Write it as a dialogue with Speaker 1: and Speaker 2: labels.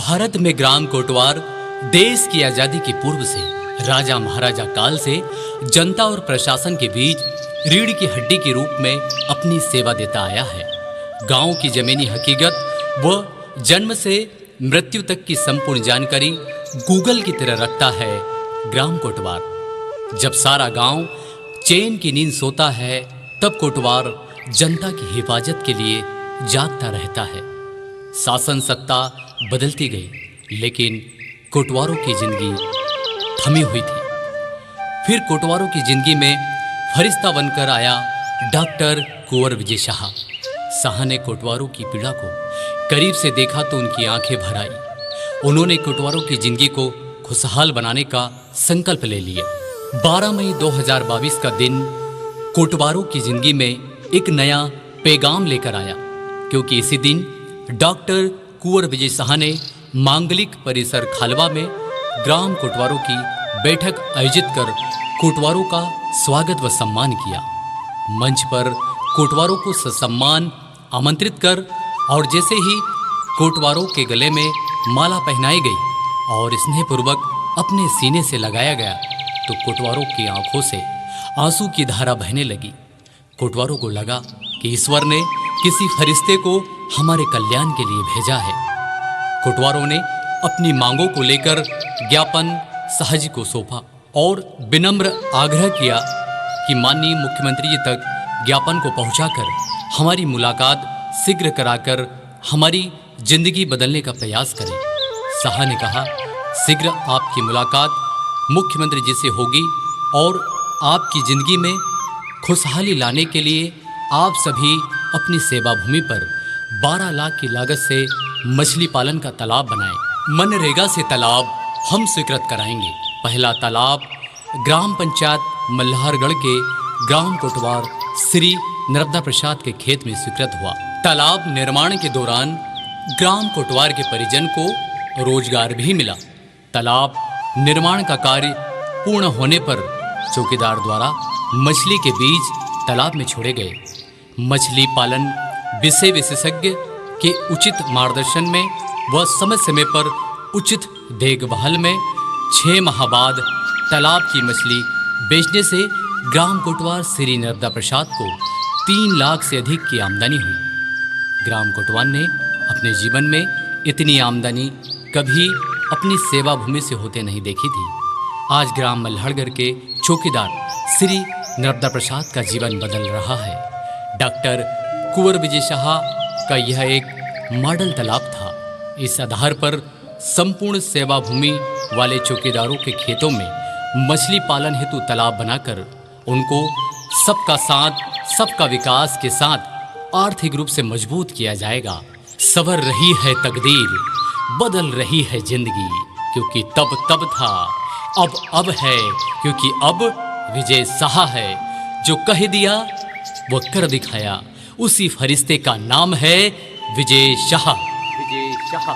Speaker 1: भारत में ग्राम कोटवार देश की आजादी की पूर्व से राजा महाराजा काल से जनता और प्रशासन के बीच रीढ़ की हड्डी के रूप में अपनी सेवा देता आया है। गांव की जमीनी हकीकत व जन्म से मृत्यु तक की संपूर्ण जानकारी गूगल की तरह रखता है ग्राम कोटवार। जब सारा गांव चैन की नींद सोता है तब कोटवार जनता की हिफाजत के लिए जागता रहता है। शासन सत्ता बदलती गई लेकिन कोटवारों की जिंदगी थमी हुई थी। फिर कोटवारों की जिंदगी में फरिश्ता बनकर आया डॉक्टर कुंवर विजय शाह। शाह ने कोटवारों की पीड़ा को करीब से देखा तो उनकी आंखें भर आई। उन्होंने कोटवारों की जिंदगी को खुशहाल बनाने का संकल्प ले लिया। 12 मई 2022 का दिन कोटवारों की जिंदगी में एक नया पैगाम लेकर आया, क्योंकि इसी दिन डॉक्टर कुंवर विजय शाह ने मांगलिक परिसर खालवा में ग्राम कोटवारों की बैठक आयोजित कर कोटवारों का स्वागत व सम्मान किया। मंच पर कोटवारों को ससम्मान आमंत्रित कर और जैसे ही कोटवारों के गले में माला पहनाई गई और स्नेहपूर्वक अपने सीने से लगाया गया तो कोटवारों की आंखों से आंसू की धारा बहने लगी। कोटवारों को लगा कि ईश्वर ने किसी फरिश्ते को हमारे कल्याण के लिए भेजा है। कोटवारों ने अपनी मांगों को लेकर ज्ञापन शाह जी को सौंपा और विनम्र आग्रह किया कि माननीय मुख्यमंत्री जी तक ज्ञापन को पहुंचाकर हमारी मुलाकात शीघ्र कराकर हमारी जिंदगी बदलने का प्रयास करें। शाह ने कहा, शीघ्र आपकी मुलाकात मुख्यमंत्री जी से होगी और आपकी जिंदगी में खुशहाली लाने के लिए आप सभी अपनी सेवा भूमि पर 12 लाख की लागत से मछली पालन का तालाब बनाएं। मनरेगा से तालाब हम स्वीकृत कराएंगे। पहला तालाब ग्राम पंचायत मल्हारगढ़ के ग्राम कोटवार श्री नर्मदा प्रसाद के खेत में स्वीकृत हुआ। तालाब निर्माण के दौरान ग्राम कोटवार के परिजन को रोजगार भी मिला। तालाब निर्माण का कार्य पूर्ण होने पर चौकीदार द्वारा मछली के बीज तालाब में छोड़े गए। मछली पालन विषय विशेषज्ञ के उचित मार्गदर्शन में व समय समय पर उचित देखभाल में 6 माह बाद तालाब की मछली बेचने से ग्राम कोटवार श्री नर्मदा प्रसाद को 3 लाख से अधिक की आमदनी हुई। ग्राम कोटवार ने अपने जीवन में इतनी आमदनी कभी अपनी सेवा भूमि से होते नहीं देखी थी। आज ग्राम मल्हारगढ़ के चौकीदार श्री नर्मदा प्रसाद का जीवन बदल रहा है। डॉक्टर कुंवर विजय शाह का यह एक मॉडल तालाब था। इस आधार पर संपूर्ण सेवा भूमि वाले चौकीदारों के खेतों में मछली पालन हेतु तालाब बनाकर उनको सबका साथ सबका विकास के साथ आर्थिक रूप से मजबूत किया जाएगा। संवर रही है तकदीर, बदल रही है जिंदगी, क्योंकि तब था, अब है, क्योंकि अब विजय शाह है। जो कह दिया वो कर दिखाया, उसी फरिश्ते का नाम है विजय शाह। विजय शाह।